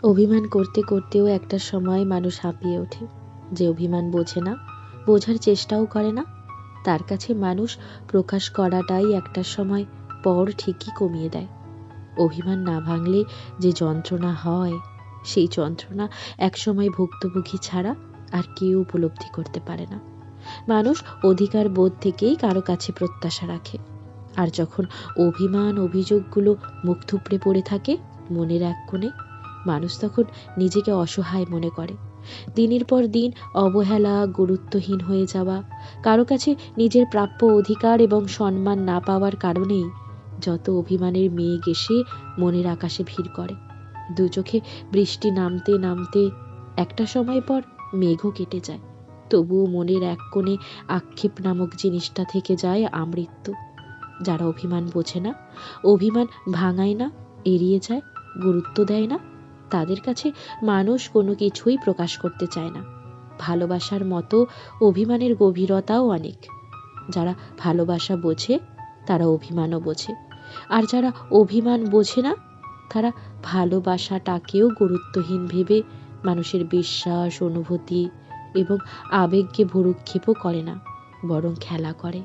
অভিমান করতে করতেও একটা সময় মানুষ হাঁপিয়ে ওঠে। যে অভিমান বোঝে না, বোঝার চেষ্টাও করে না, তার কাছে মানুষ প্রকাশ করাটাই একটা সময় পর ঠিকই কমিয়ে দেয়। অভিমান না ভাঙলে যে যন্ত্রণা হয়, সেই যন্ত্রণা একসময় ভুক্তভোগী ছাড়া আর কেউ উপলব্ধি করতে পারে না। মানুষ অধিকার বোধ থেকেই কারো কাছে প্রত্যাশা রাখে। আর যখন অভিমান অভিযোগগুলো মুখ থুবড়ে পড়ে থাকে মনের এক কোণে, মানুষ তখন নিজেকে অসহায় মনে করে। দিনের পর দিন অবহেলা, গুরুত্বহীন হয়ে যাওয়া, কারো কাছে নিজের প্রাপ্য অধিকার এবং সম্মান না পাওয়ার কারণেই যত অভিমানের মেঘ এসে মনের আকাশে ভিড় করে। দু চোখে বৃষ্টি নামতে নামতে একটা সময় পর মেঘও কেটে যায়, তবুও মনের এক কোণে আক্ষেপ নামক জিনিসটা থেকে যায় আমৃত্যু। যারা অভিমান বোঝে না, অভিমান ভাঙায় না, এড়িয়ে যায়, গুরুত্ব দেয় না, তাদের কাছে মানুষ কোনো কিছুই প্রকাশ করতে চায় না। ভালোবাসার মতো অভিমানের গভীরতাও অনেক। যারা ভালোবাসা বোঝে তারা অভিমানও বোঝে, আর যারা অভিমান বোঝে না তারা ভালোবাসাটাকেও গুরুত্বহীন ভেবে মানুষের বিশ্বাস, অনুভূতি এবং আবেগকে ভ্রূক্ষেপও করে না, বরং খেলা করে।